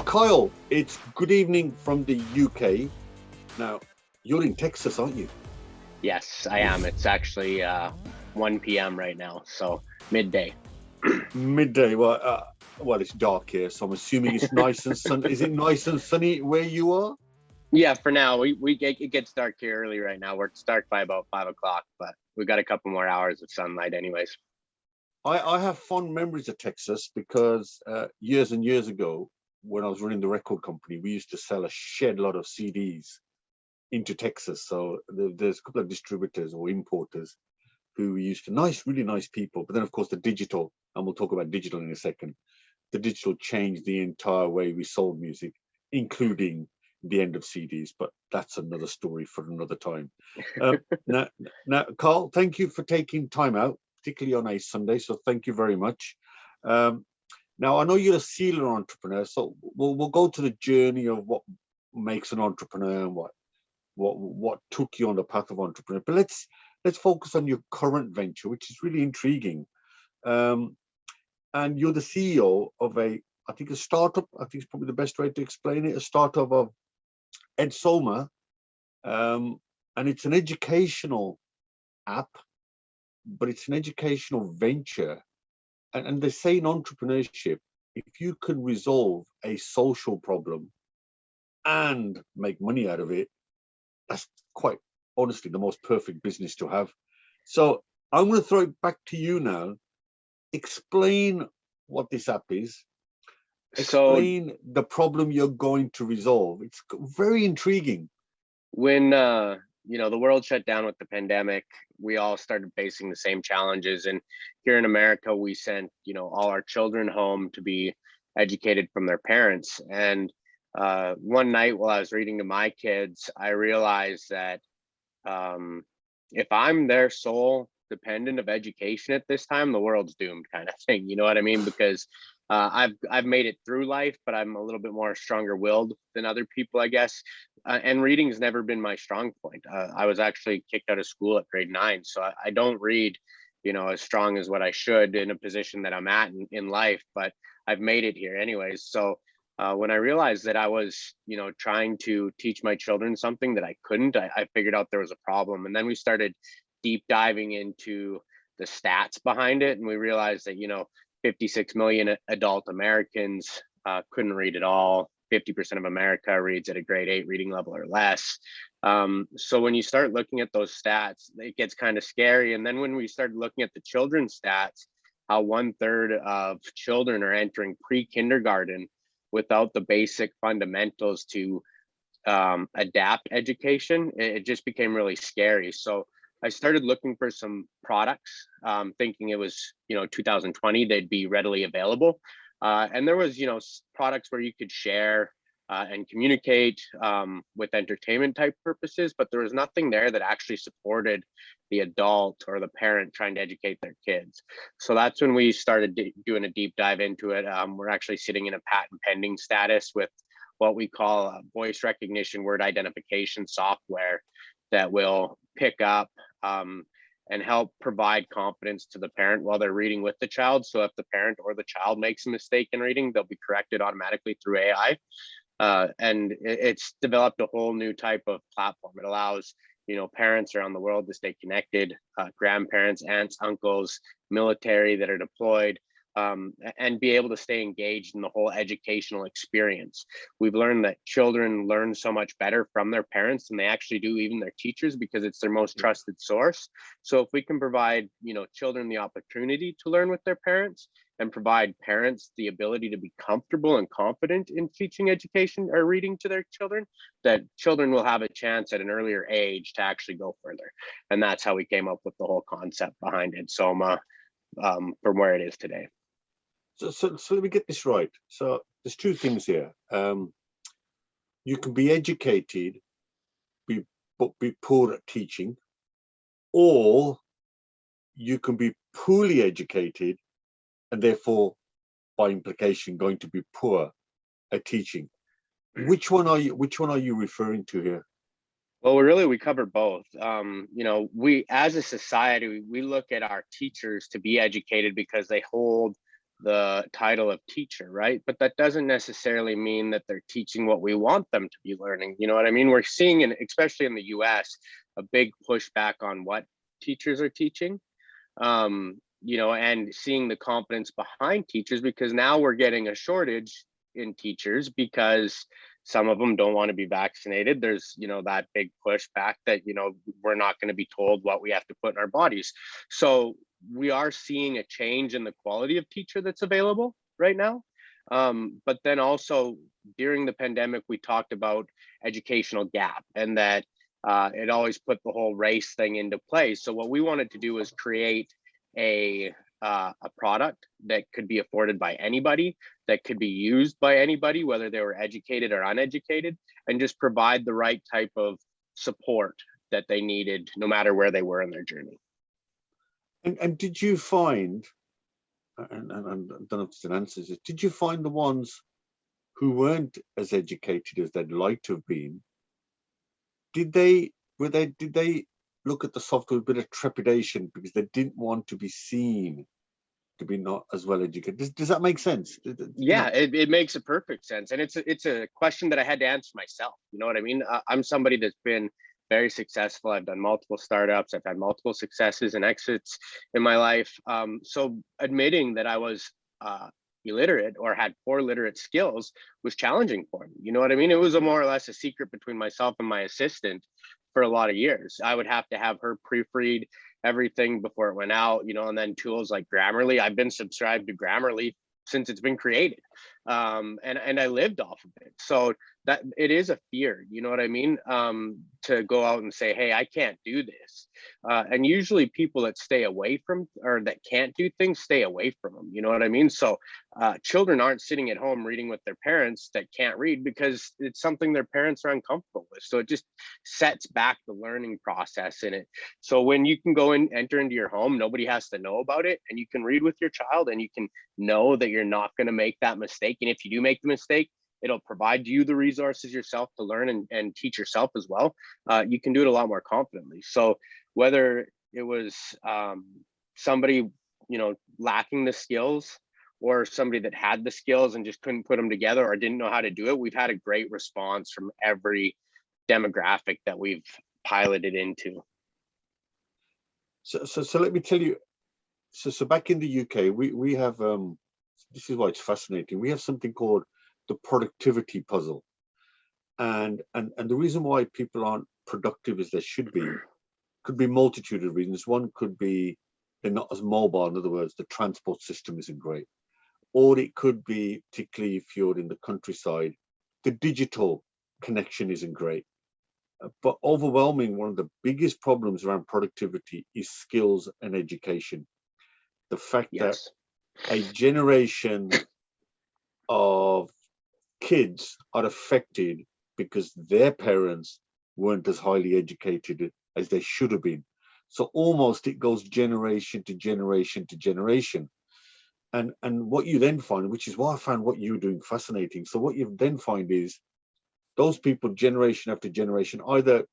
Kyle, it's good evening from the UK. Now, you're in Texas, aren't you? Yes, I am. It's actually 1 p.m. right now, so midday. Midday. Well, it's dark here, so I'm assuming it's nice and sunny. Is it nice and sunny where you are? Yeah, for now, it gets dark here early right now. It's dark by about 5 o'clock, but we got a couple more hours of sunlight anyways. I have fond memories of Texas because years and years ago, when I was running the record company, we used to sell a shed load of CDs into Texas. So there's a couple of distributors or importers who used to really nice people. But then, of course, the digital, and we'll talk about digital in a second. The digital changed the entire way we sold music, including the end of CDs. But that's another story for another time. Now, Carl, thank you for taking time out, particularly on a Sunday. So thank you very much. Now, I know you're a serial entrepreneur, so we'll go to the journey of what makes an entrepreneur and what took you on the path of entrepreneur. But let's focus on your current venture, which is really intriguing. And you're the CEO of I think a startup. I think it's probably the best way to explain it. A startup of Edsoma, and it's an educational app, but it's an educational venture. And they say in entrepreneurship, if you can resolve a social problem and make money out of it, that's quite honestly the most perfect business to have. So I'm going to throw it back to you now. Explain what this app is. Explain the problem you're going to resolve. It's very intriguing. When the world shut down with the pandemic, we all started facing the same challenges. And here in America, we sent all our children home to be educated from their parents. And one night while I was reading to my kids, I realized that if I'm their sole dependent of education at this time, the world's doomed, kind of thing. You know what I mean? Because I've made it through life, but I'm a little bit more stronger-willed than other people, I guess. And reading's never been my strong point. I was actually kicked out of school at grade 9, so I don't read, as strong as what I should in a position that I'm at in life. But I've made it here anyways. So when I realized that I was, trying to teach my children something that I couldn't, I figured out there was a problem. And then we started deep diving into the stats behind it. And we realized that, 56 million adult Americans couldn't read at all. 50% of America reads at a grade 8 reading level or less. So when you start looking at those stats, it gets kind of scary. And then when we started looking at the children's stats, how 1/3 of children are entering pre-kindergarten without the basic fundamentals to adapt education, it just became really scary. So I started looking for some products, thinking it was 2020 they'd be readily available, and there was products where you could share and communicate with entertainment type purposes, but there was nothing there that actually supported the adult or the parent trying to educate their kids. So that's when we started doing a deep dive into it. We're actually sitting in a patent pending status with what we call voice recognition word identification software that will pick up and help provide confidence to the parent while they're reading with the child. So if the parent or the child makes a mistake in reading, they'll be corrected automatically through AI. And it's developed a whole new type of platform. It allows parents around the world to stay connected, grandparents, aunts, uncles, military that are deployed, and be able to stay engaged in the whole educational experience. We've learned that children learn so much better from their parents than they actually do even their teachers, because it's their most trusted source. So if we can provide children the opportunity to learn with their parents, and provide parents the ability to be comfortable and confident in teaching education or reading to their children, that children will have a chance at an earlier age to actually go further. And that's how we came up with the whole concept behind Edsoma, from where it is today. So let me get this right. So there's two things here. You can be educated, but be poor at teaching, or you can be poorly educated and therefore, by implication, going to be poor at teaching. Which one are you referring to here? Well, we cover both. We as a society, we look at our teachers to be educated because they hold the title of teacher, right? But that doesn't necessarily mean that they're teaching what we want them to be learning. You know what I mean? We're seeing, especially in the US, a big pushback on what teachers are teaching. And seeing the competence behind teachers, because now we're getting a shortage in teachers because some of them don't want to be vaccinated. There's, that big pushback that, we're not going to be told what we have to put in our bodies. So we are seeing a change in the quality of teacher that's available right now. But then also during the pandemic, we talked about educational gap, and that it always put the whole race thing into play. So what we wanted to do was create a product that could be afforded by anybody, that could be used by anybody, whether they were educated or uneducated, and just provide the right type of support that they needed, no matter where they were in their journey. And did you find, and I don't know if it's an answer, did you find the ones who weren't as educated as they'd like to have been, did they look at the software with a bit of trepidation because they didn't want to be seen to be not as well educated? Does that make sense? Yeah, it makes a perfect sense. And it's a question that I had to answer myself. You know what I mean? I'm somebody that's been very successful. I've done multiple startups. I've had multiple successes and exits in my life. So admitting that I was illiterate or had poor literate skills was challenging for me. You know what I mean? It was more or less a secret between myself and my assistant for a lot of years. I would have to have her proofread everything before it went out, and then tools like Grammarly. I've been subscribed to Grammarly since it's been created. And I lived off of it. So that it is a fear, you know what I mean? To go out and say, hey, I can't do this. And usually people that stay away from, or that can't do things, stay away from them. You know what I mean? So children aren't sitting at home reading with their parents that can't read because it's something their parents are uncomfortable with. So it just sets back the learning process in it. So when you can go and enter into your home, nobody has to know about it, and you can read with your child, and you can know that you're not going to make that mistake. And if you do make the mistake, it'll provide you the resources yourself to learn and teach yourself as well. You can do it a lot more confidently. So whether it was somebody, lacking the skills, or somebody that had the skills and just couldn't put them together or didn't know how to do it, we've had a great response from every demographic that we've piloted into. So let me tell you. So back in the UK, we have this is why it's fascinating. We have something called the productivity puzzle, and the reason why people aren't productive as they should be could be multitude of reasons. One could be they're not as mobile. In other words, the transport system isn't great, or it could be, particularly if you're in the countryside, the digital connection isn't great. But overwhelming, one of the biggest problems around productivity is skills and education. The fact that a generation of kids are affected because their parents weren't as highly educated as they should have been. So almost it goes generation to generation to generation. And what you then find, which is why I found what you're doing fascinating. So what you then find is those people, generation after generation, either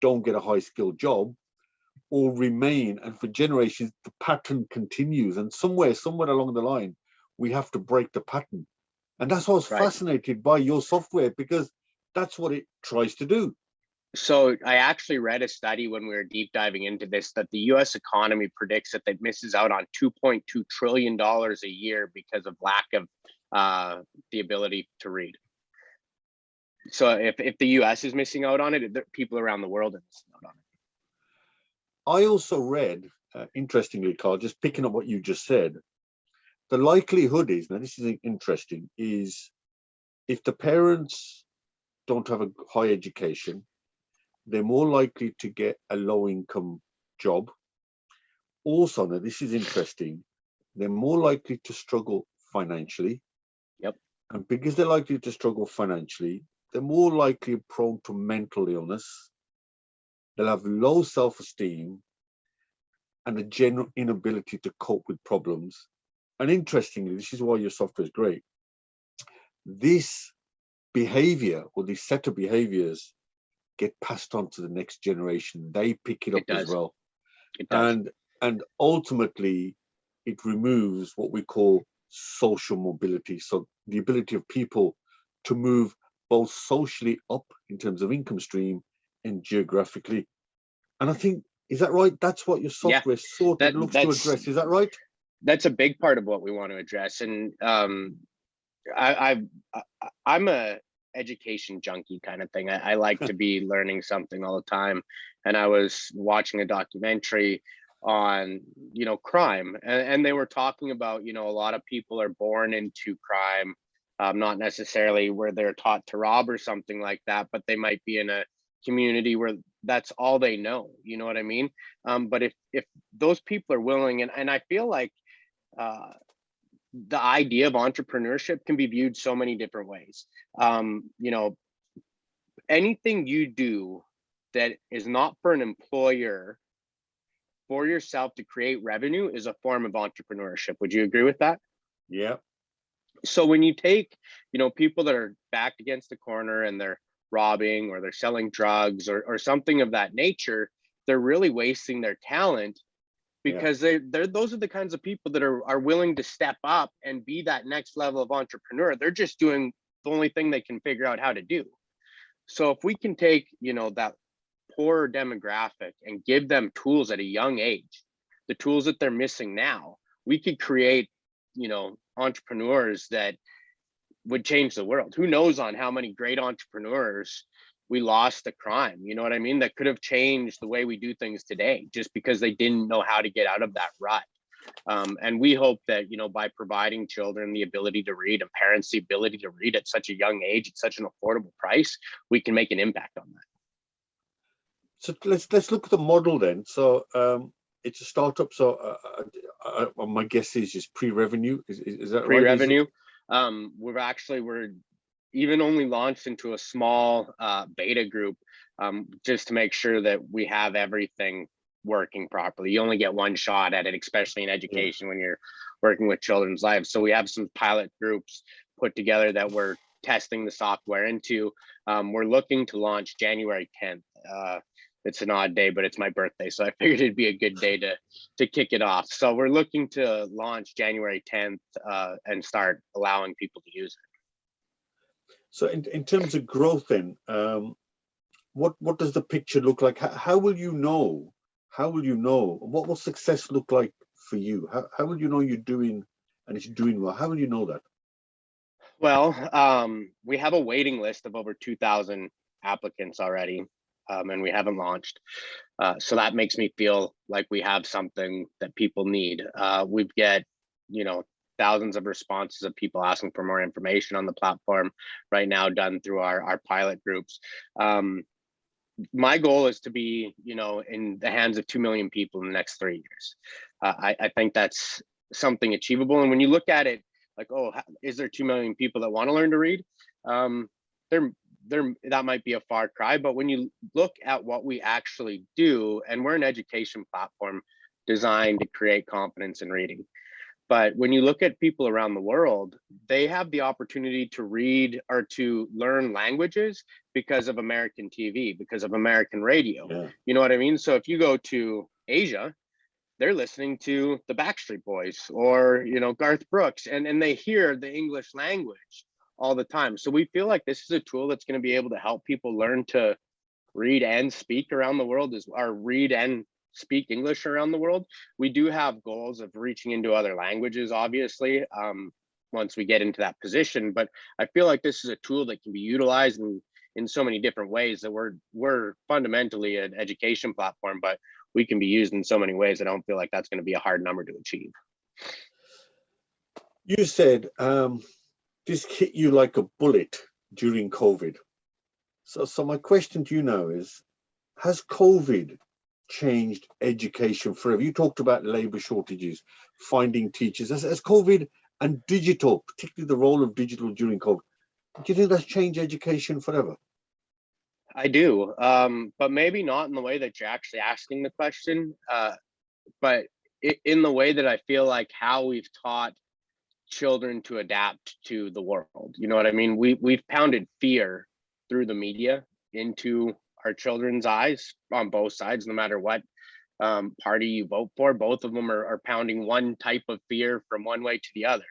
don't get a high skilled job or remain, and for generations the pattern continues, and somewhere along the line we have to break the pattern. And that's why I was fascinated by your software, because that's what it tries to do. So I actually read a study when we were deep diving into this, that the US economy predicts that it misses out on $2.2 trillion a year because of lack of the ability to read. So if the US is missing out on it, people around the world are missing out on it. I also read, interestingly, Carl, just picking up what you just said, the likelihood is, now this is interesting, is if the parents don't have a high education, they're more likely to get a low income job. Also, now this is interesting, they're more likely to struggle financially. Yep. And because they're likely to struggle financially, they're more likely prone to mental illness. They'll have low self-esteem and a general inability to cope with problems. And interestingly, this is why your software is great. This behavior, or this set of behaviors, get passed on to the next generation. They pick it up as well. It does. And ultimately, it removes what we call social mobility. So the ability of people to move both socially up in terms of income stream and geographically. And I think, is that right? That's what your Yeah, software sort of looks to address. Is that right? that's a big part of what we want to address. And I I'm a education junkie kind of thing. I like to be learning something all the time. And I was watching a documentary on, crime, and they were talking about, a lot of people are born into crime, not necessarily where they're taught to rob or something like that, but they might be in a community where that's all they know. You know what I mean? But if those people are willing, and I feel like uh, the idea of entrepreneurship can be viewed so many different ways. Anything you do that is not for an employer, for yourself to create revenue, is a form of entrepreneurship. Would you agree with that? Yeah. So when you take, people that are backed against the corner and they're robbing or they're selling drugs or something of that nature, they're really wasting their talent, because they're those are the kinds of people that are willing to step up and be that next level of entrepreneur. They're just doing the only thing they can figure out how to do. So if we can take, that poorer demographic and give them tools at a young age, the tools that they're missing now, we could create, entrepreneurs that would change the world. Who knows on how many great entrepreneurs we lost to crime, you know what I mean? That could have changed the way we do things today just because they didn't know how to get out of that rut. And we hope that, by providing children the ability to read and parents the ability to read at such a young age, at such an affordable price, we can make an impact on that. So let's look at the model then. So it's a startup. So my guess is Prerevenue. Is that right? Prerevenue. We're even only launched into a small beta group, just to make sure that we have everything working properly. You only get one shot at it, especially in education, when you're working with children's lives. So we have some pilot groups put together that we're testing the software into. We're looking to launch January 10th. It's an odd day, but it's my birthday, so I figured it'd be a good day to kick it off. So we're looking to launch January 10th and start allowing people to use it. So in terms of growth then, what does the picture look like? How will you know? How will you know? What will success look like for you? How will you know you're doing and it's doing well? How will you know that? Well, we have a waiting list of over 2,000 applicants already, and we haven't launched. So that makes me feel like we have something that people need. We get, thousands of responses of people asking for more information on the platform right now, done through our pilot groups. My goal is to be, in the hands of 2 million people in the next 3 years. I think that's something achievable. And when you look at it, like, oh, is there 2 million people that want to learn to read? That might be a far cry, but when you look at what we actually do, and we're an education platform designed to create confidence in reading. But when you look at people around the world, they have the opportunity to read or to learn languages because of American TV, because of American radio. Yeah. You know what I mean? So if you go to Asia, they're listening to the Backstreet Boys or, Garth Brooks, and they hear the English language all the time. So we feel like this is a tool that's going to be able to help people learn to read and speak around the world, or read and speak English around the world. We do have goals of reaching into other languages, obviously, once we get into that position. But I feel like this is a tool that can be utilized in so many different ways, that we're fundamentally an education platform, but we can be used in so many ways. I don't feel like that's going to be a hard number to achieve. You said this hit you like a bullet during COVID. So my question to you now is, has COVID changed education forever? You talked about labor shortages, finding teachers. Has COVID and digital, particularly the role of digital during COVID, do you think that's changed education forever? I do, but maybe not in the way that you're actually asking the question, but in the way that I feel like how we've taught children to adapt to the world. You know what I mean? We've pounded fear through the media into our children's eyes on both sides, no matter what party you vote for. Both of them are pounding one type of fear from one way to the other.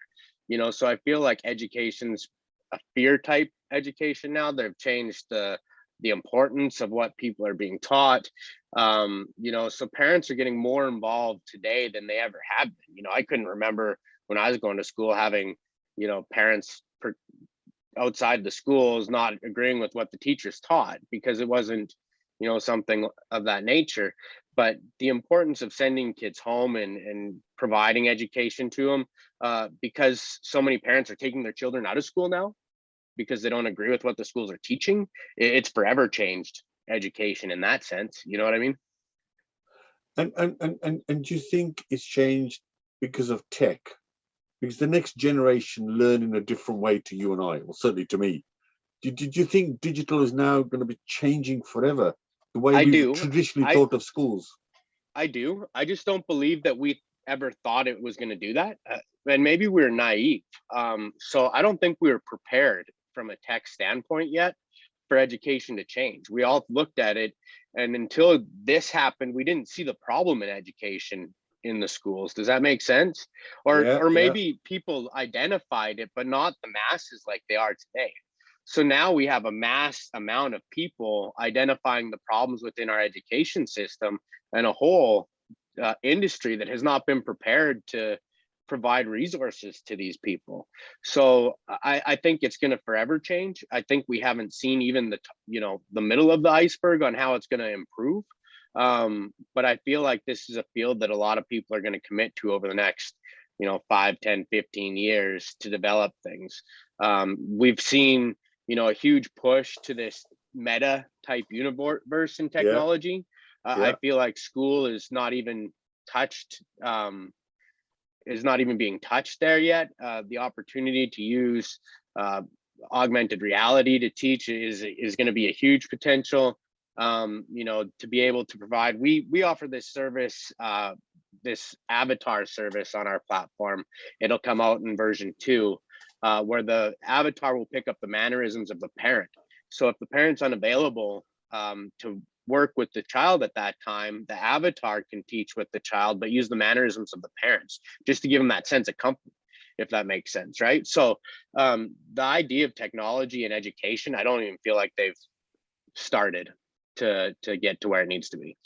So I feel like education's a fear type education now. They've changed the importance of what people are being taught. So parents are getting more involved today than they ever have been. I couldn't remember when I was going to school having, parents outside the schools not agreeing with what the teachers taught because it wasn't, something of that nature. But the importance of sending kids home and providing education to them, because so many parents are taking their children out of school now because they don't agree with what the schools are teaching, it's forever changed education in that sense. You know what I mean? And do you think it's changed because of tech? Because the next generation learn in a different way to you and I, or certainly to me. Did you think digital is now going to be changing forever the way I we've do. traditionally I thought of schools? I do. I just don't believe that we ever thought it was going to do that. And maybe we were naive. So I don't think we were prepared from a tech standpoint yet for education to change. We all looked at it, and until this happened, we didn't see the problem in education in the schools. Does that make sense? Yeah, Or yeah. maybe people identified it, but not the masses like they are today. So now we have a mass amount of people identifying the problems within our education system and a whole industry that has not been prepared to provide resources to these people. So I think it's going to forever change. I think we haven't seen even the middle of the iceberg on how it's going to improve. But I feel like this is a field that a lot of people are going to commit to over the next 5, 10, 15 years to develop things. We've seen a huge push to this meta type universe in Yeah, technology. I yeah. feel like school is not even touched, is not even being touched there yet. The opportunity to use augmented reality to teach is going to be a huge potential. To be able to provide, we offer this service, this avatar service on our platform. It'll come out in version 2, where the avatar will pick up the mannerisms of the parent. So if the parent's unavailable to work with the child at that time, the avatar can teach with the child, but use the mannerisms of the parents just to give them that sense of comfort, if that makes sense, right? So the idea of technology and education, I don't even feel like they've started to get to where it needs to be.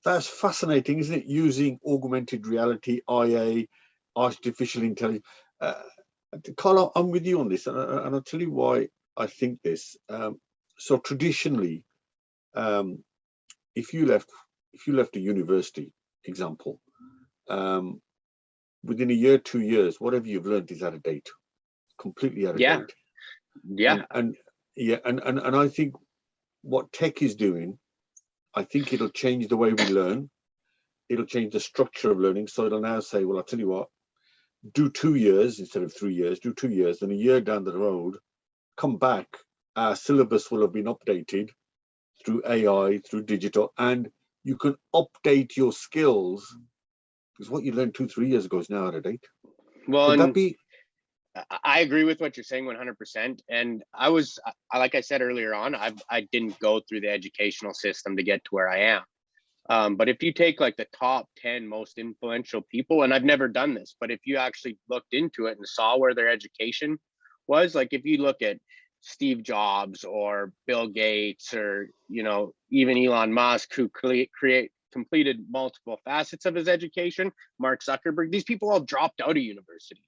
That's fascinating, isn't it? Using augmented reality, IA, artificial intelligence. Kyle, I'm with you on this, and I'll tell you why I think this. So traditionally, if you left a university, example, within a year, 2 years, whatever you've learned is out of date, completely out of Yeah. date. Yeah. And I think what tech is doing, I think it'll change the way we learn. It'll change the structure of learning. So it'll now say, well, I'll tell you what, do 2 years instead of 3 years, do 2 years, then a year down the road, come back, our syllabus will have been updated through AI, through digital, and you can update your skills because what you learned 2-3 years ago is now out of date. Well, Could that and be? I agree with what you're saying 100%. And like I said earlier on, I didn't go through the educational system to get to where I am. But if you take like the top 10 most influential people, and I've never done this, but if you actually looked into it and saw where their education was, like if you look at Steve Jobs or Bill Gates or, even Elon Musk, who completed multiple facets of his education, Mark Zuckerberg, these people all dropped out of university.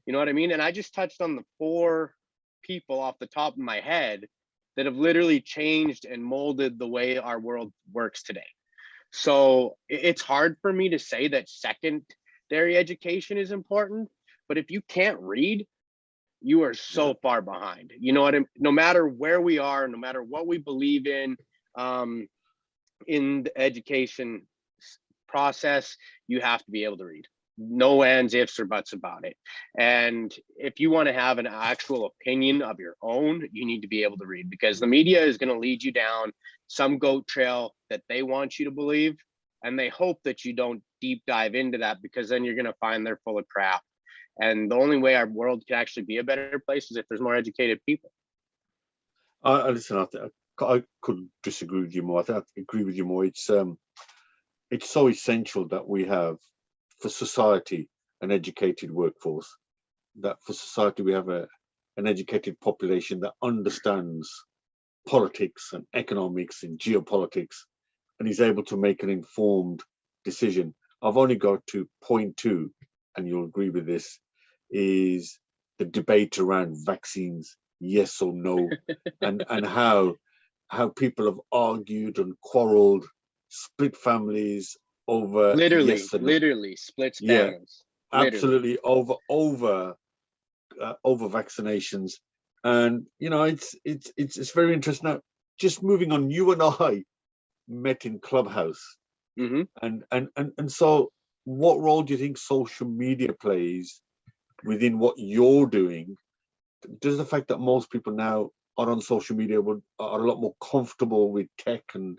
You know what I mean? And I just touched on the 4 people off the top of my head that have literally changed and molded the way our world works today. So it's hard for me to say that secondary education is important, but if you can't read, you are so far behind. You know what I mean? No matter where we are, no matter what we believe in the education process, you have to be able to read. No ands, ifs, or buts about it. And if you want to have an actual opinion of your own, you need to be able to read, because the media is going to lead you down some goat trail that they want you to believe. And they hope that you don't deep dive into that, because then you're going to find they're full of crap. And the only way our world can actually be a better place is if there's more educated people. Listen, I couldn't disagree with you more. I agree with you more. It's so essential that we have, for society, an educated workforce, that for society we have an educated population that understands politics and economics and geopolitics and is able to make an informed decision. I've only got to point two, and you'll agree with this, is the debate around vaccines, yes or no, and how people have argued and quarreled, split families over yes and no. Literally splits Yeah, families. absolutely, over vaccinations. And it's very interesting. Now, just moving on, you and I met in Clubhouse. Mm-hmm. And so what role do you think social media plays within what you're doing? Does the fact that most people now are on social media are a lot more comfortable with tech, and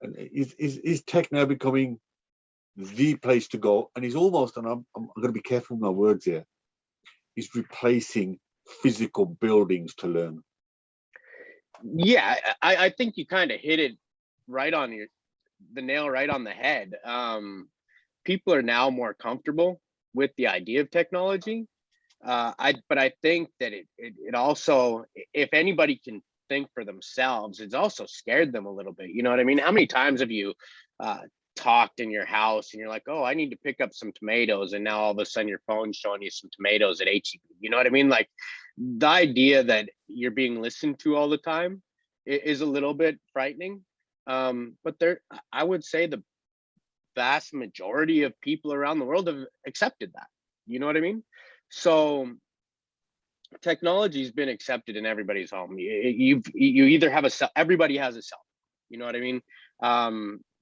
is tech now becoming the place to go, and is almost, and I'm going to be careful with my words here, is replacing physical buildings to learn? Yeah, I think you kind of hit it right on the nail right on the head. People are now more comfortable with the idea of technology. But I think that it also, if anybody can think for themselves, it's also scared them a little bit. You know what I mean? How many times have you talked in your house and you're like, oh, I need to pick up some tomatoes, and now all of a sudden your phone's showing you some tomatoes at HEB? You know what I mean? Like, the idea that you're being listened to all the time is a little bit frightening. But I would say the vast majority of people around the world have accepted that. You know what I mean? So technology's been accepted in everybody's home. You either have everybody has a cell phone. You know what I mean?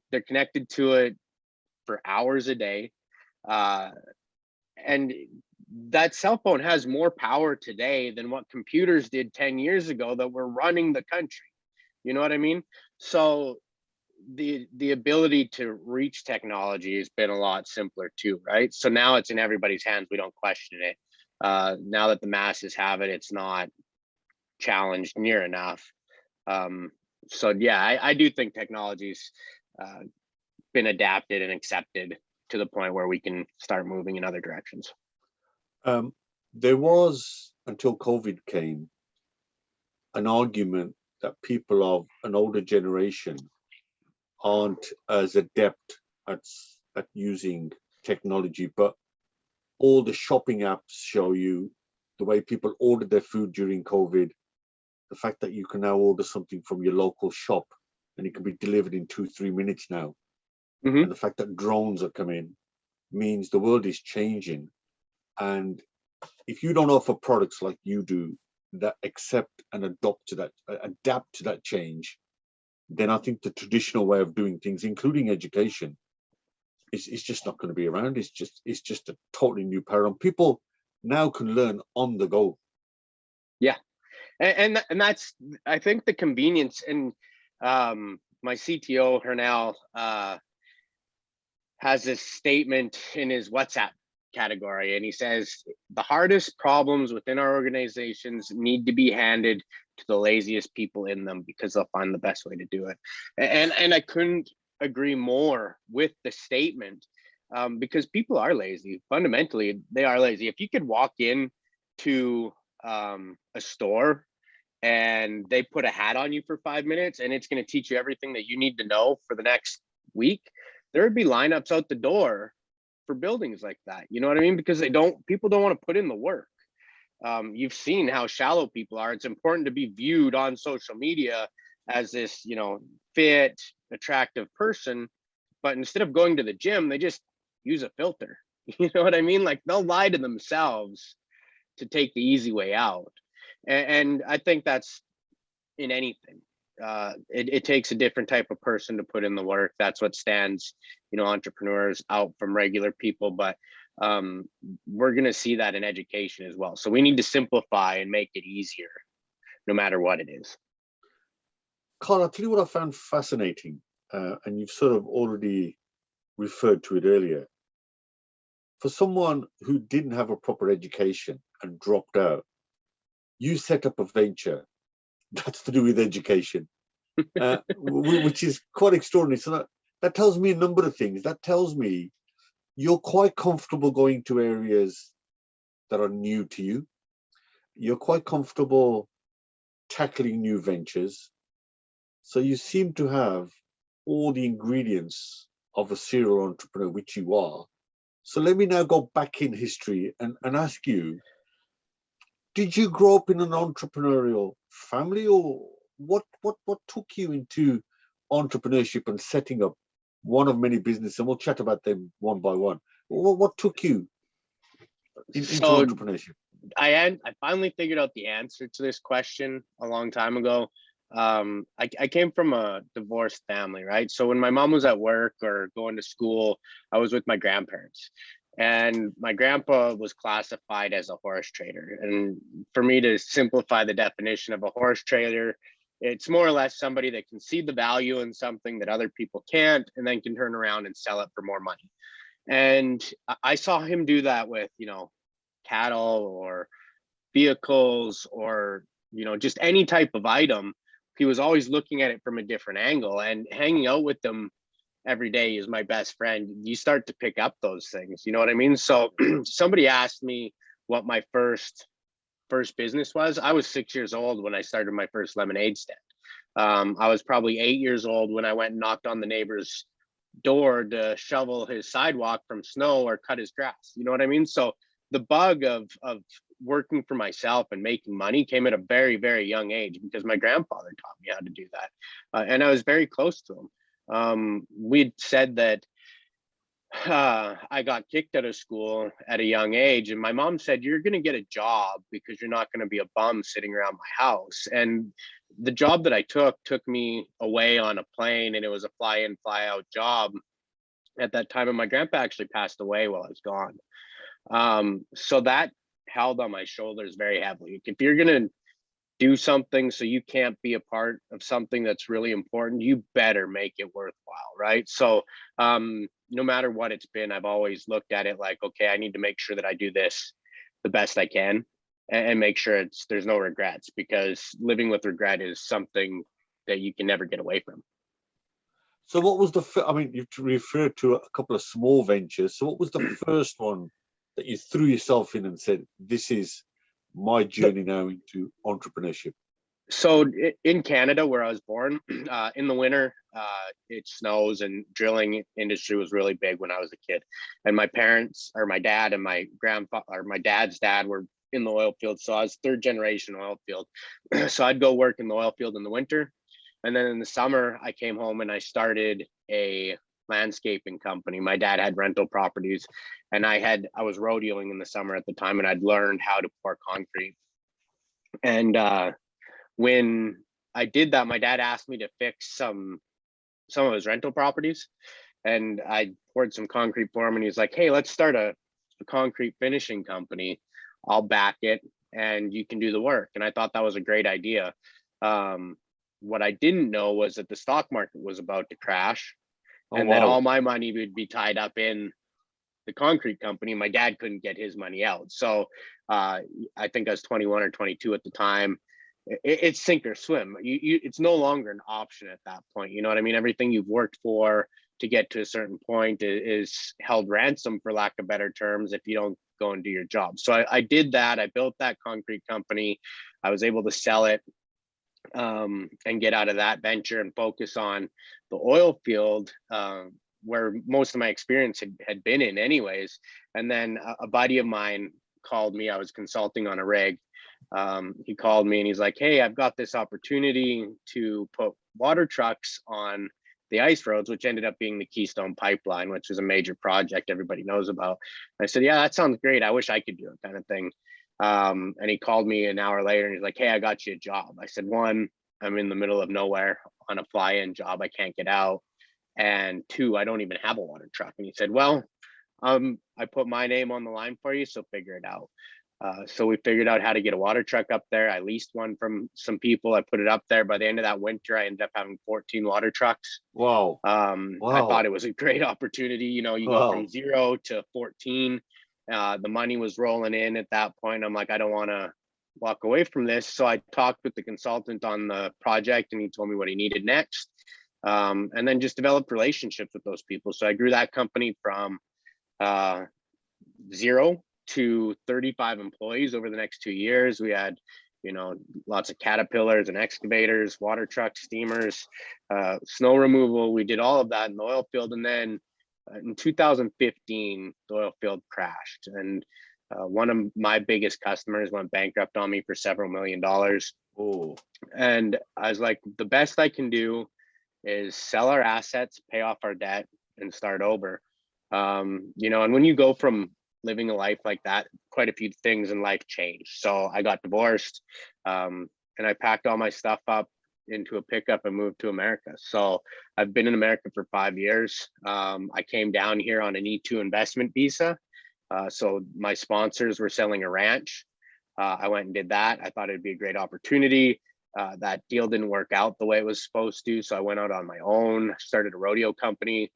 They're connected to it for hours a day. And that cell phone has more power today than what computers did 10 years ago that were running the country. You know what I mean? So the ability to reach technology has been a lot simpler too, right? So now it's in everybody's hands. We don't question it. Now that the masses have it, it's not challenged near enough. So yeah, I do think technology's been adapted and accepted to the point where we can start moving in other directions. There was, until COVID came, an argument that people of an older generation aren't as adept at using technology, but all the shopping apps show you the way people ordered their food during COVID, the fact that you can now order something from your local shop and it can be delivered in 2-3 minutes now. Mm-hmm. And the fact that drones are coming means the world is changing. And if you don't offer products like you do that accept and adapt to that change, then I think the traditional way of doing things, including education, is just not going to be around. It's just a totally new paradigm. People now can learn on the go. Yeah, and that's, I think, the convenience. And my CTO Hernal has this statement in his WhatsApp category, and he says the hardest problems within our organizations need to be handed to the laziest people in them, because they'll find the best way to do it. And I couldn't agree more with the statement, because people are lazy. Fundamentally, they are lazy. If you could walk in to a store and they put a hat on you for 5 minutes and it's going to teach you everything that you need to know for the next week, there would be lineups out the door for buildings like that. You know what I mean? Because people don't want to put in the work. You've seen how shallow people are. It's important to be viewed on social media as this, fit, attractive person, but instead of going to the gym, they just use a filter. You know what I mean? Like, they'll lie to themselves to take the easy way out. And I think that's in anything. It takes a different type of person to put in the work. That's what stands, entrepreneurs out from regular people. But we're going to see that in education as well. So we need to simplify and make it easier, no matter what it is. Kyle, I'll tell you what I found fascinating, and you've sort of already referred to it earlier. For someone who didn't have a proper education and dropped out, you set up a venture that's to do with education, which is quite extraordinary. So that tells me a number of things. That tells me you're quite comfortable going to areas that are new to you. You're quite comfortable tackling new ventures. So you seem to have all the ingredients of a serial entrepreneur, which you are. So let me now go back in history and ask you, did you grow up in an entrepreneurial family, or what took you into entrepreneurship and setting up one of many businesses? And we'll chat about them one by one. What took you into So entrepreneurship? I finally figured out the answer to this question a long time ago. I came from a divorced family, right? So when my mom was at work or going to school, I was with my grandparents. And my grandpa was classified as a horse trader. And for me to simplify the definition of a horse trader, it's more or less somebody that can see the value in something that other people can't, and then can turn around and sell it for more money. And I saw him do that with, cattle or vehicles or, just any type of item. He was always looking at it from a different angle, and hanging out with them every day is my best friend. You start to pick up those things, you know what I mean? So somebody asked me what my first business was. I was 6 years old when I started my first lemonade stand. I was probably 8 years old when I went and knocked on the neighbor's door to shovel his sidewalk from snow or cut his grass. You know what I mean? So the bug of working for myself and making money came at a very, very young age, because my grandfather taught me how to do that. And I was very close to him. We'd said that I got kicked out of school at a young age, and my mom said, "You're going to get a job because you're not going to be a bum sitting around my house." And the job that I took me away on a plane, and it was a fly in, fly out job at that time. And my grandpa actually passed away while I was gone. So that held on my shoulders very heavily. If you're going to do something so you can't be a part of something that's really important, you better make it worthwhile, right? So no matter what it's been, I've always looked at it like, okay, I need to make sure that I do this the best I can, and make sure there's no regrets, because living with regret is something that you can never get away from. So what was I mean, you've referred to a couple of small ventures. So what was the first one that you threw yourself in and said, this is my journey now into entrepreneurship? So in Canada, where I was born, in the winter, it snows, and drilling industry was really big when I was a kid. And my parents, or my dad and my grandpa, or my dad's dad, were in the oil field. So I was third generation oil field. So I'd go work in the oil field in the winter. And then in the summer, I came home and I started a landscaping company. My dad had rental properties, and I was rodeoing in the summer at the time, and I'd learned how to pour concrete. And when I did that, my dad asked me to fix some of his rental properties, and I poured some concrete for him, and he's like, "Hey, let's start a concrete finishing company. I'll back it, and you can do the work." And I thought that was a great idea. What I didn't know was that the stock market was about to crash, and that all my money would be tied up in the concrete company. My dad couldn't get his money out. So I think I was 21 or 22 at the time. It's sink or swim. It's no longer an option at that point. You know what I mean? Everything you've worked for to get to a certain point is held ransom, for lack of better terms, if you don't go and do your job. So I did that. I built that concrete company. I was able to sell it, and get out of that venture and focus on the oil field, where most of my experience had been in anyways. And then a buddy of mine called me. I was consulting on a rig. He called me and he's like, "Hey, I've got this opportunity to put water trucks on the ice roads," which ended up being the Keystone Pipeline, which is a major project everybody knows about. I said, "Yeah, that sounds great. I wish I could do it," kind of thing. And he called me an hour later and he's like, "Hey, I got you a job." I said, "One, I'm in the middle of nowhere on a fly-in job. I can't get out. And two, I don't even have a water truck." And he said, "Well, I put my name on the line for you, so figure it out." So we figured out how to get a water truck up there. I leased one from some people. I put it up there. By the end of that winter, I ended up having 14 water trucks. Wow. I thought it was a great opportunity. You go from 0 to 14. The money was rolling in at that point. I'm like, I don't want to walk away from this. So I talked with the consultant on the project, and he told me what he needed next. And then just developed relationships with those people. So I grew that company from 0 to 35 employees over the next 2 years. We had, lots of caterpillars and excavators, water trucks, steamers, snow removal. We did all of that in the oil field. And then in 2015, the oil field crashed. And one of my biggest customers went bankrupt on me for several $1,000,000. Oh, And I was like, the best I can do is sell our assets, pay off our debt, and start over. And when you go from living a life like that, quite a few things in life change. So I got divorced, and I packed all my stuff up into a pickup and moved to America. So I've been in America for 5 years. I came down here on an E2 investment visa. So my sponsors were selling a ranch. I went and did that. I thought it'd be a great opportunity. That deal didn't work out the way it was supposed to. So I went out on my own, started a rodeo company,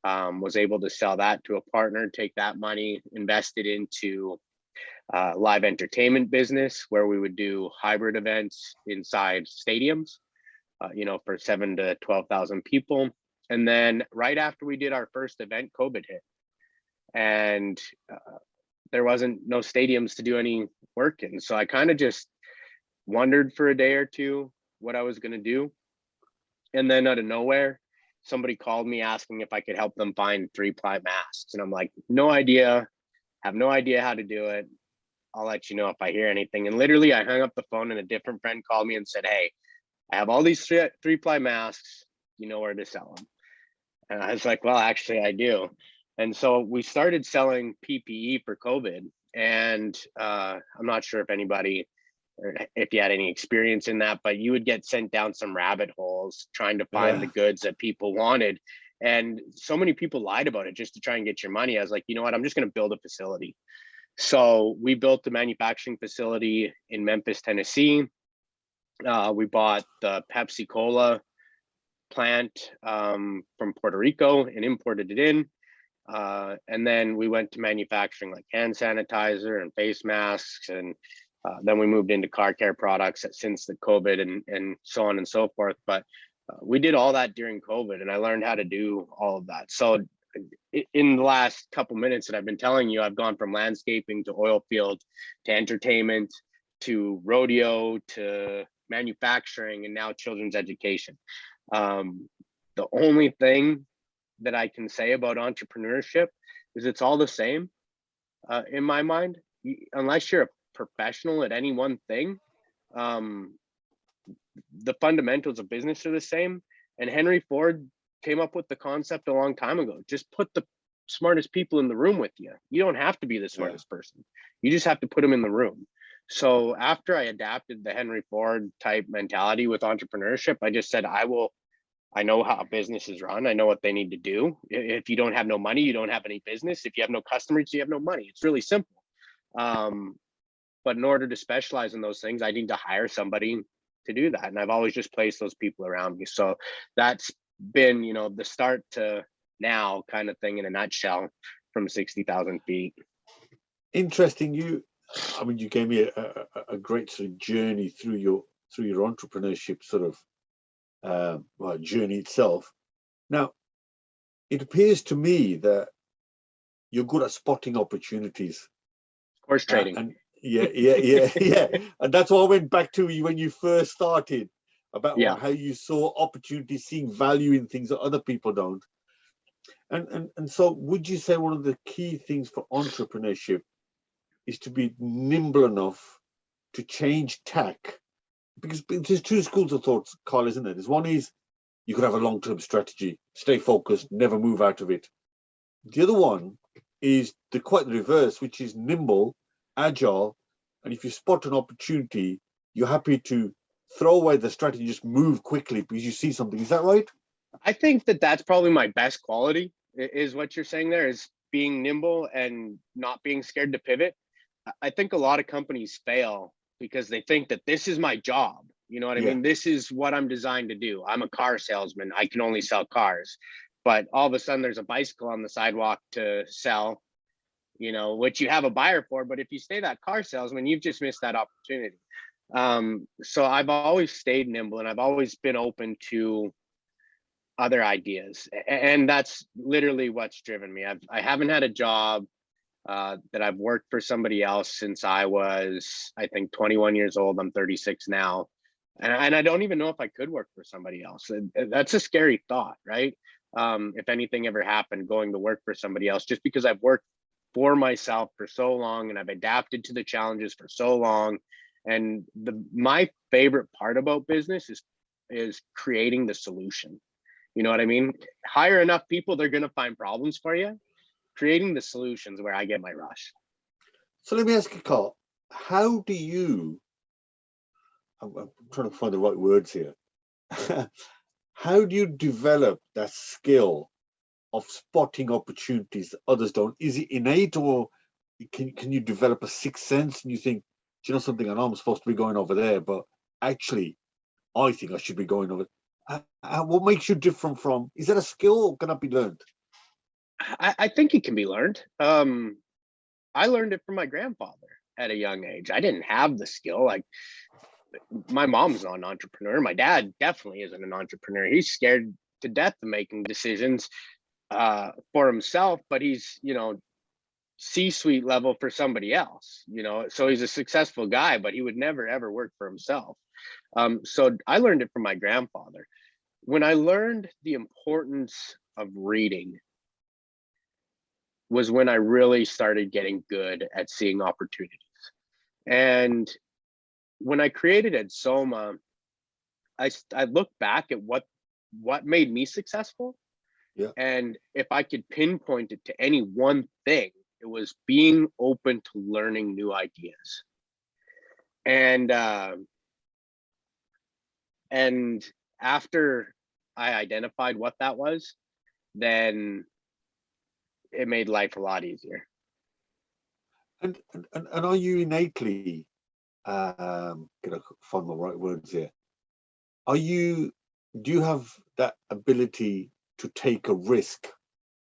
was able to sell that to a partner, take that money, invested into live entertainment business where we would do hybrid events inside stadiums, for 7 to 12,000 people. And then right after we did our first event, COVID hit. And there wasn't no stadiums to do any work in. So I kind of just wondered for a day or two what I was going to do. And then out of nowhere, somebody called me asking if I could help them find 3-ply masks. And I'm like, no idea, have no idea how to do it. I'll let you know if I hear anything. And literally I hung up the phone and a different friend called me and said, hey, I have all these 3-ply masks. You know where to sell them? And I was like, well, actually I do. And so we started selling PPE for COVID. And I'm not sure if anybody, or if you had any experience in that, but you would get sent down some rabbit holes trying to find the goods that people wanted. And so many people lied about it just to try and get your money. I was like, you know what, I'm just going to build a facility. So we built a manufacturing facility in Memphis, Tennessee. We bought the Pepsi Cola plant from Puerto Rico and imported it in. And then we went to manufacturing like hand sanitizer and face masks. And then we moved into car care products since the COVID and so on and so forth. But we did all that during COVID and I learned how to do all of that. So in the last couple minutes that I've been telling you, I've gone from landscaping to oil field to entertainment to rodeo to manufacturing and now children's education. The only thing that I can say about entrepreneurship is it's all the same in my mind. Unless you're a professional at any one thing, the fundamentals of business are the same. And Henry Ford came up with the concept a long time ago. Just put the smartest people in the room with you. You don't have to be the smartest person. You just have to put them in the room. So after I adapted the Henry Ford type mentality with entrepreneurship, I just said, I know how business is run. I know what they need to do. If you don't have no money, you don't have any business. If you have no customers, you have no money. It's really simple. But in order to specialize in those things, I need to hire somebody to do that. And I've always just placed those people around me. So that's been, the start to now kind of thing in a nutshell from 60,000 feet. Interesting. You gave me a great sort of journey through your entrepreneurship sort of journey itself. Now, it appears to me that you're good at spotting opportunities. Horse trading. And yeah. And that's what I went back to you when you first started about how you saw opportunities, seeing value in things that other people don't. And so would you say one of the key things for entrepreneurship is to be nimble enough to change tack? Because there's two schools of thought, Kyle, isn't there? There's one is you could have a long-term strategy, stay focused, never move out of it. The other one is quite the reverse, which is nimble, agile, and if you spot an opportunity, you're happy to throw away the strategy, just move quickly because you see something. Is that right? I think that's probably my best quality, is what you're saying there, is being nimble and not being scared to pivot. I think a lot of companies fail because they think that this is my job. You know what I mean? This is what I'm designed to do. I'm a car salesman. I can only sell cars. But all of a sudden there's a bicycle on the sidewalk to sell, which you have a buyer for. But if you stay that car salesman, you've just missed that opportunity. So I've always stayed nimble and I've always been open to other ideas. And that's literally what's driven me. I haven't had a job that I've worked for somebody else since I was, I think, 21 years old. I'm 36 now. And I don't even know if I could work for somebody else. That's a scary thought, right? If anything ever happened, going to work for somebody else, just because I've worked for myself for so long and I've adapted to the challenges for so long. And my favorite part about business is creating the solution. You know what I mean? Hire enough people, they're going to find problems for you. Creating the solutions where I get my rush. So let me ask you, Carl, how do you, I'm trying to find the right words here. How do you develop that skill of spotting opportunities that others don't? Is it innate, or can you develop a sixth sense and you think, do you know something, I know I'm supposed to be going over there, but actually I think I should be going over. What makes you different from, is that a skill or can that be learned? I think it can be learned. I learned it from my grandfather at a young age. I didn't have the skill. Like, my mom's not an entrepreneur. My dad definitely isn't an entrepreneur. He's scared to death of making decisions for himself, but he's, C-suite level for somebody else, so he's a successful guy, but he would never ever work for himself. So I learned it from my grandfather. When I learned the importance of reading was when I really started getting good at seeing opportunities. And when I created Edsoma, I look back at what made me successful. Yeah. And if I could pinpoint it to any one thing, it was being open to learning new ideas. And after I identified what that was, then it made life a lot easier. And are you innately, gonna find the right words here, do you have that ability to take a risk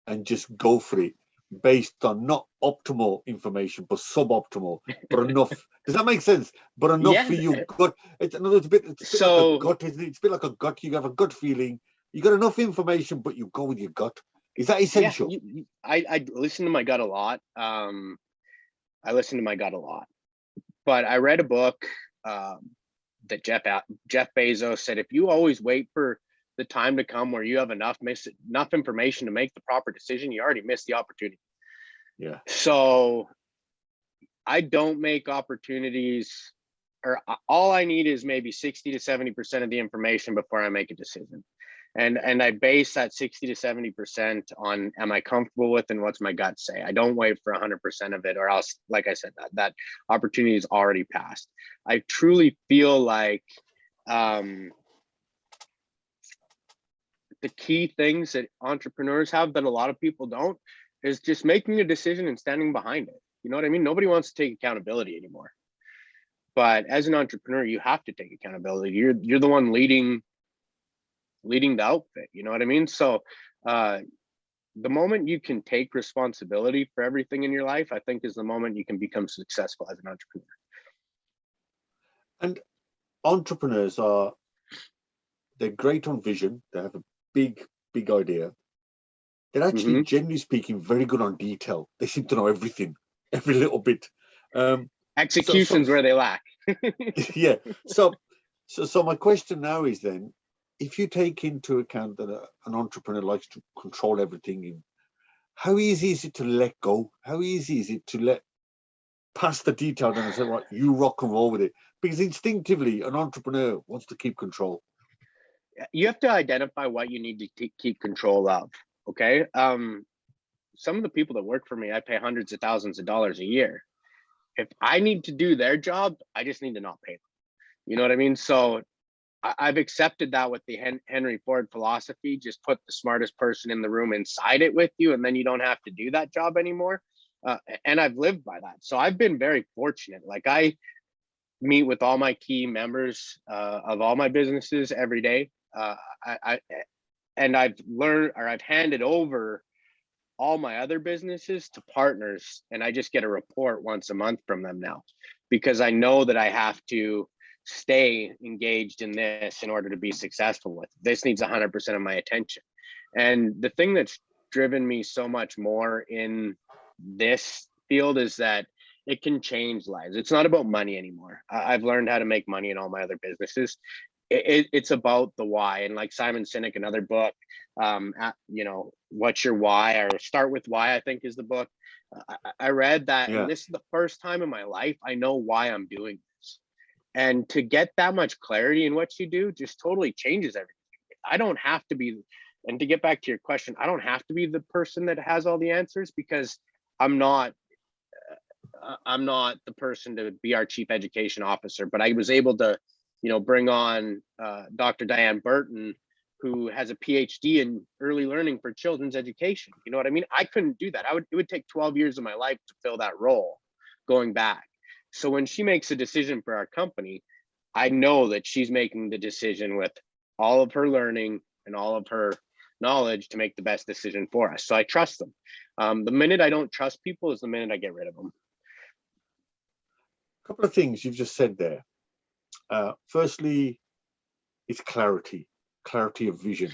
and just go for it based on not optimal information but suboptimal, but enough? Does that make sense? But enough for your gut. It's a bit like a gut, isn't it? It's a bit like a gut. You have a gut feeling, you got enough information, but you go with your gut. Is that essential? Yeah, I listen to my gut a lot. I listen to my gut a lot. But I read a book that Jeff Bezos said, if you always wait for the time to come where you have enough information to make the proper decision, you already missed the opportunity. Yeah. So I don't make opportunities, or all I need is maybe 60 to 70% of the information before I make a decision. And I base that 60 to 70% on, am I comfortable with, and what's my gut say? I don't wait for 100% of it, or else, like I said, that opportunity is already passed. I truly feel like the key things that entrepreneurs have that a lot of people don't is just making a decision and standing behind it. You know what I mean? Nobody wants to take accountability anymore. But as an entrepreneur, you have to take accountability. You're the one leading the outfit, you know what I mean? So the moment you can take responsibility for everything in your life, I think, is the moment you can become successful as an entrepreneur. And entrepreneurs they're great on vision. They have a big idea. They're actually, generally speaking, very good on detail. They seem to know everything, every little bit. Execution's where they lack. Yeah. So my question now is then, if you take into account that an entrepreneur likes to control everything, how easy is it to let go? How easy is it to let pass the detail down and say, right, you rock and roll with it? Because instinctively, an entrepreneur wants to keep control. You have to identify what you need to keep control of. Okay. Some of the people that work for me, I pay hundreds of thousands of dollars a year. If I need to do their job, I just need to not pay them. You know what I mean? So I've accepted that with the Henry Ford philosophy. Just put the smartest person in the room inside it with you, and then you don't have to do that job anymore. And I've lived by that. So I've been very fortunate. Like, I meet with all my key members of all my businesses every day. I've learned, or I've handed over all my other businesses to partners, and I just get a report once a month from them now, because I know that I have to stay engaged in this in order to be successful with it. This needs 100% of my attention. And the thing that's driven me so much more in this field is that it can change lives. It's not about money anymore. I've learned how to make money in all my other businesses. It's about the why. And like Simon Sinek, another book, what's your why, or Start with Why, I think is the book. I read that, Yeah. and this is the first time in my life I know why I'm doing this. And to get that much clarity in what you do just totally changes everything. I don't have to be, and to get back to your question, I don't have to be the person that has all the answers, because I'm not the person to be our chief education officer. But I was able to, bring on Dr. Diane Burton, who has a PhD in early learning for children's education. You know what I mean? I couldn't do that. It would take 12 years of my life to fill that role going back. So when she makes a decision for our company, I know that she's making the decision with all of her learning and all of her knowledge to make the best decision for us. So I trust them. The minute I don't trust people is the minute I get rid of them. A couple of things you've just said there. Firstly, it's clarity of vision.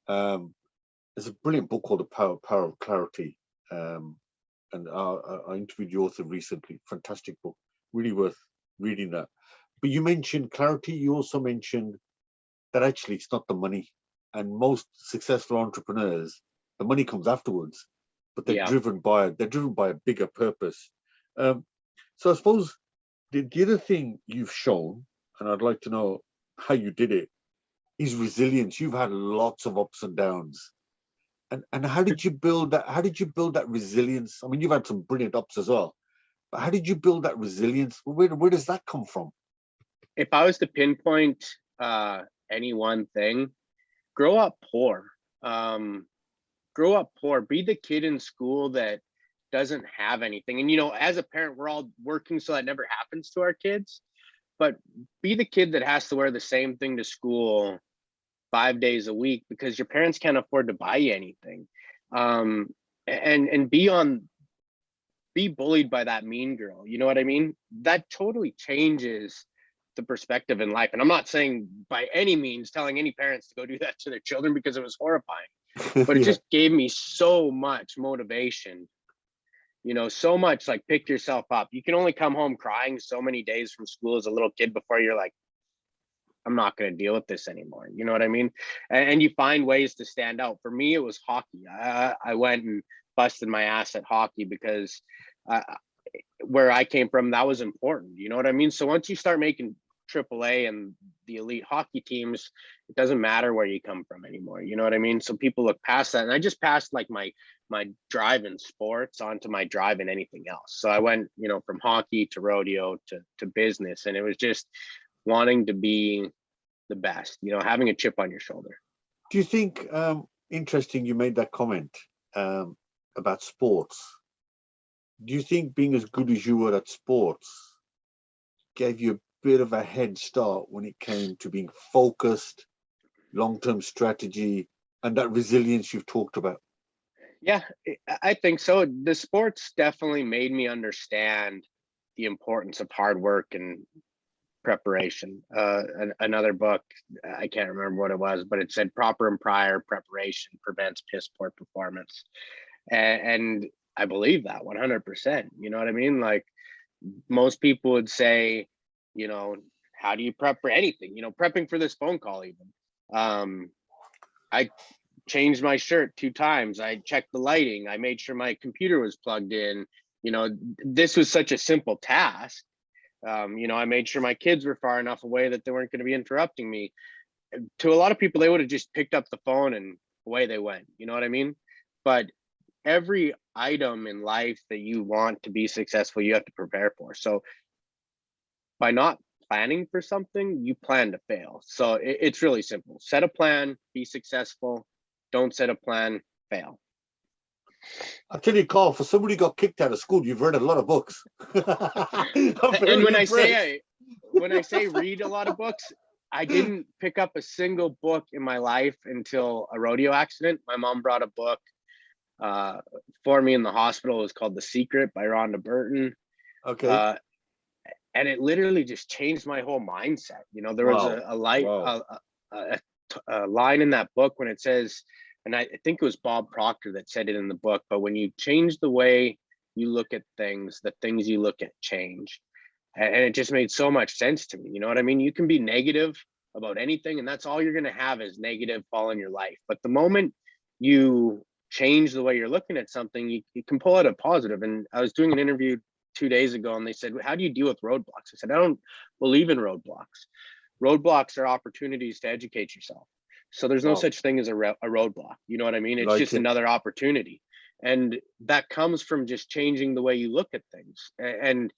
There's a brilliant book called The Power of Clarity. And I interviewed the author recently. Fantastic book, really worth reading that. But you mentioned clarity. You also mentioned that actually it's not the money. And most successful entrepreneurs, the money comes afterwards, but they're driven by a bigger purpose. So I suppose the other thing you've shown, and I'd like to know how you did it, is resilience. You've had lots of ups and downs. And how did you build that? How did you build that resilience? I mean, you've had some brilliant ups as well, but how did you build that resilience? Where does that come from? If I was to pinpoint any one thing, grow up poor. Grow up poor. Be the kid in school that doesn't have anything. And as a parent, we're all working so that never happens to our kids. But be the kid that has to wear the same thing to school 5 days a week because your parents can't afford to buy you anything. And be bullied by that mean girl. You know what I mean? That totally changes the perspective in life. And I'm not saying by any means telling any parents to go do that to their children, because it was horrifying, but it just gave me so much motivation. So much like, pick yourself up. You can only come home crying so many days from school as a little kid before you're like, I'm not going to deal with this anymore. You know what I mean? And you find ways to stand out. For me, it was hockey. I went and busted my ass at hockey because where I came from, that was important. You know what I mean? So once you start making AAA and the elite hockey teams, it doesn't matter where you come from anymore. You know what I mean? So people look past that. And I just passed like my drive in sports onto my drive in anything else. So I went, from hockey to rodeo to business. And it was just wanting to be the best, having a chip on your shoulder. Do you think, interesting you made that comment about sports. Do you think being as good as you were at sports gave you a bit of a head start when it came to being focused, long-term strategy, and that resilience you've talked about? Yeah, I think so. The sports definitely made me understand the importance of hard work and preparation. Another book, I can't remember what it was, but it said proper and prior preparation prevents piss poor performance. And I believe that 100%. You know what I mean? Like, most people would say, how do you prep for anything? Prepping for this phone call even. I changed my shirt 2 times. I checked the lighting. I made sure my computer was plugged in. This was such a simple task. I made sure my kids were far enough away that they weren't going to be interrupting me. To a lot of people, they would have just picked up the phone and away they went. You know what I mean? But every item in life that you want to be successful, you have to prepare for. So by not planning for something, you plan to fail. So it's really simple. Set a plan, be successful. Don't set a plan, fail. I'll tell you, Carl, for somebody who got kicked out of school, you've read a lot of books. And when I say read a lot of books, I didn't pick up a single book in my life until a rodeo accident. My mom brought a book for me in the hospital. It was called The Secret by Rhonda Burton. Okay. And it literally just changed my whole mindset. There was a line in that book when it says, and I think it was Bob Proctor that said it in the book, but when you change the way you look at things, the things you look at change. And it just made so much sense to me. You know what I mean? You can be negative about anything, and that's all you're going to have is negative fall in your life. But the moment you change the way you're looking at something, you can pull out a positive. And I was doing an interview 2 days ago, and they said, how do you deal with roadblocks? I said, I don't believe in roadblocks. Roadblocks are opportunities to educate yourself. So there's no such thing as a roadblock. You know what I mean? It's just another opportunity. And that comes from just changing the way you look at things. And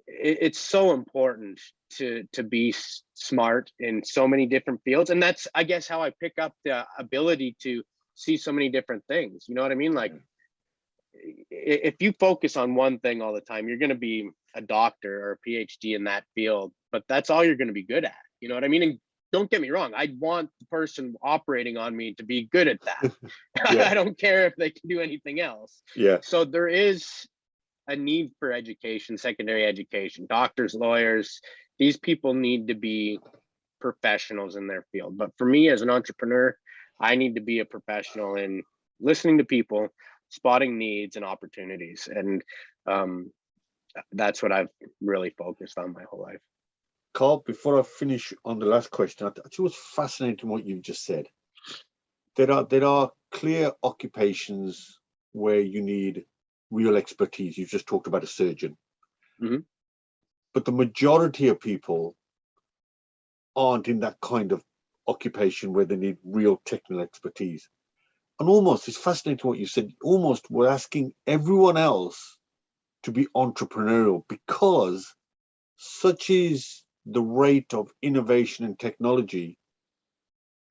it's so important to be smart in so many different fields. And that's, I guess, how I pick up the ability to see so many different things. You know what I mean? Like, if you focus on one thing all the time, you're going to be a doctor or a PhD in that field, but that's all you're going to be good at. You know what I mean? And don't get me wrong, I want the person operating on me to be good at that. I don't care if they can do anything else. So there is a need for education, secondary education. Doctors, lawyers, these people need to be professionals in their field. But for me as an entrepreneur, I need to be a professional in listening to people, spotting needs and opportunities. And that's what I've really focused on my whole life. Carl, before I finish on the last question, I thought it was fascinating what you've just said. There are clear occupations where you need real expertise. You just talked about a surgeon. But the majority of people aren't in that kind of occupation where they need real technical expertise. And almost, it's fascinating what you said, almost we're asking everyone else to be entrepreneurial because such is the rate of innovation and technology.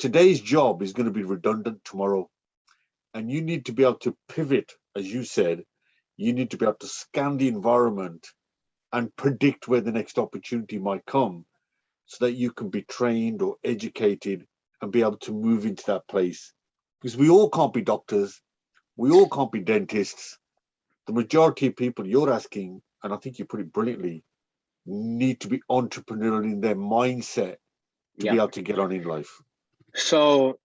Today's job is going to be redundant tomorrow. And you need to be able to pivot, as you said. You need to be able to scan the environment and predict where the next opportunity might come so that you can be trained or educated and be able to move into that place. Because we all can't be doctors. We all can't be dentists. The majority of people you're asking, and I think you put it brilliantly, need to be entrepreneurial in their mindset to be able to get on in life. So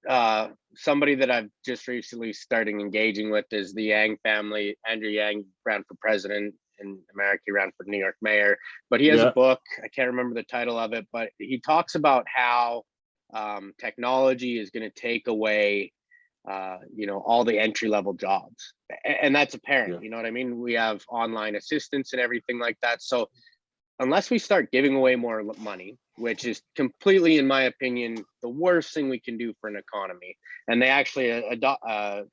somebody that I've just recently started engaging with is the Yang family. Andrew Yang ran for president in America, he ran for New York mayor, but he has a book, I can't remember the title of it, but he talks about how technology is going to take away all the entry-level jobs. And that's apparent, you know what I mean? We have online assistants and everything like that. So unless we start giving away more money, which is completely, in my opinion, the worst thing we can do for an economy. And they actually, a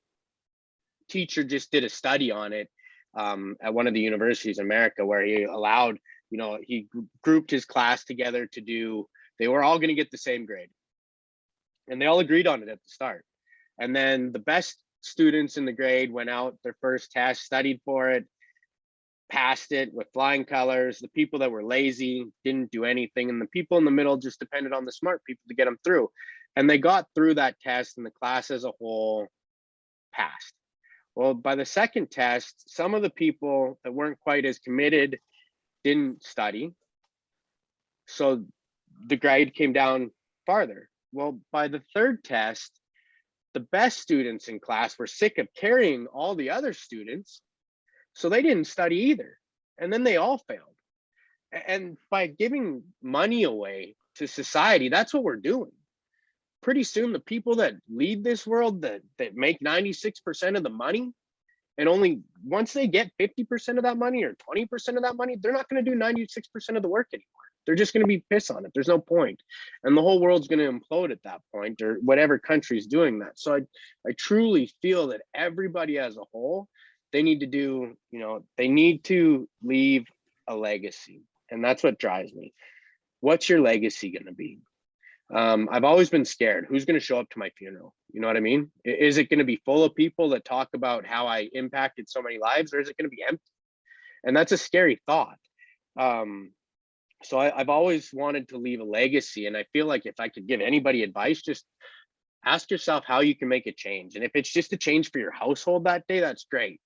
teacher just did a study on it at one of the universities in America where he allowed, he grouped his class together to do, they were all going to get the same grade. And they all agreed on it at the start. And then the best students in the grade went out their first test, studied for it, passed it with flying colors. The people that were lazy didn't do anything, and the people in the middle just depended on the smart people to get them through. And they got through that test, and the class as a whole passed. Well, by the second test, some of the people that weren't quite as committed didn't study, so the grade came down farther. Well, by the third test, the best students in class were sick of carrying all the other students, so they didn't study either. And then they all failed. And by giving money away to society, that's what we're doing. Pretty soon, the people that lead this world, that make 96% of the money, and only once they get 50% of that money or 20% of that money, they're not going to do 96% of the work anymore. They're just going to be pissed on it. There's no point. And the whole world's going to implode at that point, or whatever country's doing that. So I truly feel that everybody as a whole, they need to do, they need to leave a legacy. And that's what drives me. What's your legacy going to be? I've always been scared. Who's going to show up to my funeral? You know what I mean? Is it going to be full of people that talk about how I impacted so many lives, or is it going to be empty? And that's a scary thought. So I've always wanted to leave a legacy. And I feel like if I could give anybody advice, just ask yourself how you can make a change. And if it's just a change for your household that day, that's great.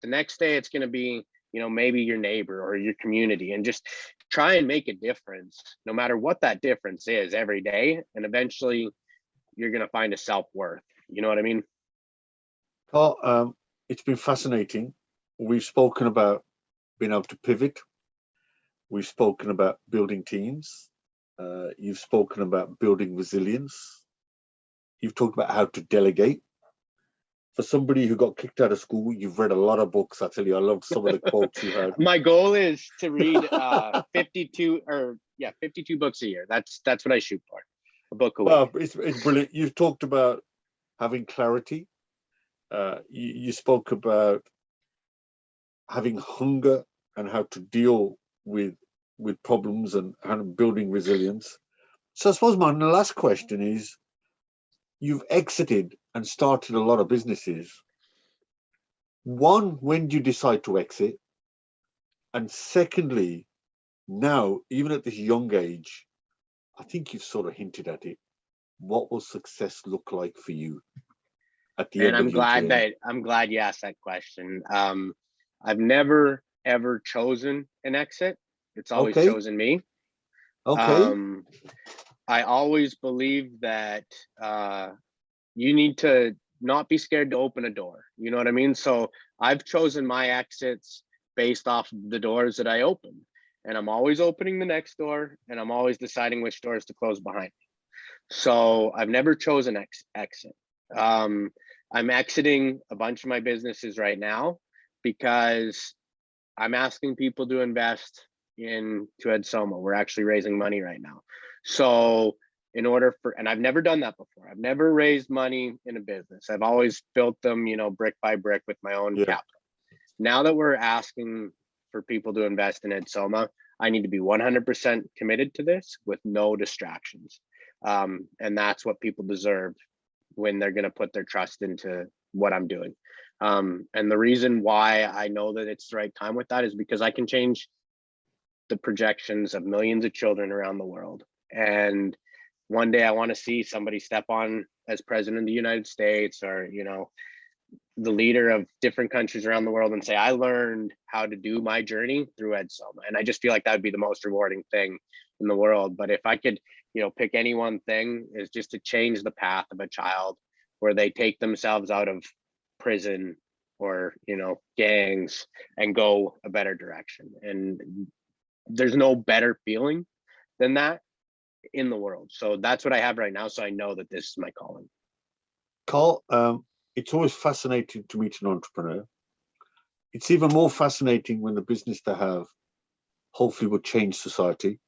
The next day it's going to be, maybe your neighbor or your community, and just try and make a difference, no matter what that difference is every day. And eventually you're going to find a self-worth. You know what I mean? Carl, it's been fascinating. We've spoken about being able to pivot. We've spoken about building teams. You've spoken about building resilience. You've talked about how to delegate. For somebody who got kicked out of school, you've read a lot of books. I tell you, I love some of the quotes you had. My goal is to read 52 books a year. That's what I shoot for. A book a week. Well, it's brilliant. You've talked about having clarity. You spoke about having hunger and how to deal with problems and how building resilience. So I suppose my last question is, you've exited and started a lot of businesses. One, when did you decide to exit? And secondly, now, even at this young age, I think you've sort of hinted at it, what will success look like for you at the end of your journey? I'm glad you asked that question. I've never ever chosen an exit. It's always chosen me. Okay. I always believe that you need to not be scared to open a door. You know what I mean? So I've chosen my exits based off the doors that I open, and I'm always opening the next door, and I'm always deciding which doors to close behind me. So I've never chosen exit. I'm exiting a bunch of my businesses right now because I'm asking people to invest into Edsoma. We're actually raising money right now. So in order for, and I've never done that before. I've never raised money in a business. I've always built them, brick by brick with my own capital. Now that we're asking for people to invest in Edsoma, I need to be 100% committed to this with no distractions. And that's what people deserve when they're going to put their trust into what I'm doing. And the reason why I know that it's the right time with that is because I can change the projections of millions of children around the world. And one day I want to see somebody step on as president of the United States, or, the leader of different countries around the world, and say, I learned how to do my journey through Edsoma. And I just feel like that would be the most rewarding thing in the world. But if I could, pick any one thing, is just to change the path of a child where they take themselves out of prison or, gangs and go a better direction. And there's no better feeling than that in the world. So that's what I have right now. So I know that this is my calling. Carl, it's always fascinating to meet an entrepreneur. It's even more fascinating when the business they have hopefully will change society.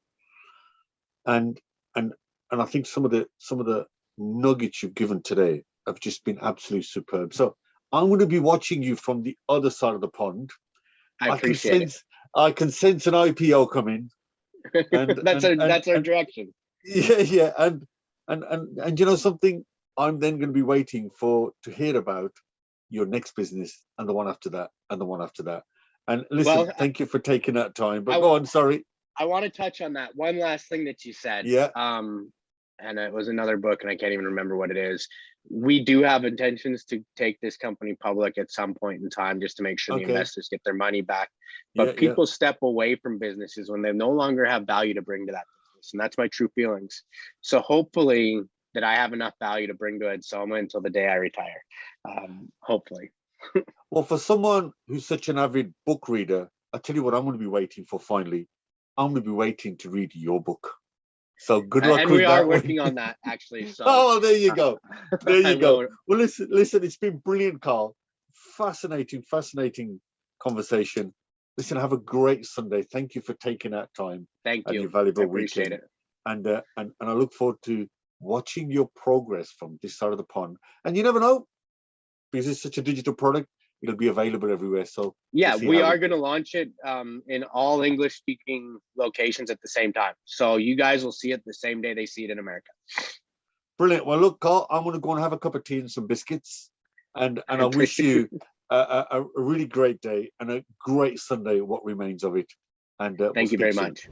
And I think some of the nuggets you've given today have just been absolutely superb. So I'm going to be watching you from the other side of the pond. I can sense an IPO coming. And that's our direction. Yeah. And something, I'm then going to be waiting to hear about your next business and the one after that and the one after that. And listen, thank you for taking that time. But go on, sorry. I want to touch on that one last thing that you said. Yeah. And it was another book, and I can't even remember what it is. We do have intentions to take this company public at some point in time, just to make sure the investors get their money back. But people step away from businesses when they no longer have value to bring to that business. And that's my true feelings. So hopefully that I have enough value to bring to Edsoma until the day I retire. Hopefully. Well, for someone who's such an avid book reader, I tell you what I'm going to be waiting for finally. I'm going to be waiting to read your book. So good luck with that. And we are working on that, actually. So oh, there you go. There you go. Well, listen, it's been brilliant, Carl. Fascinating conversation. Listen, have a great Sunday. Thank you for taking that time. Thank you. Your valuable appreciate weekend. It. And I look forward to watching your progress from this side of the pond. And you never know, because it's such a digital product, it'll be available everywhere. So yeah, we are going to launch it in all English speaking locations at the same time. So you guys will see it the same day they see it in America. Brilliant. Well, look, Carl, I'm going to go and have a cup of tea and some biscuits. And I wish you a really great day and a great Sunday, what remains of it. And thank you very much.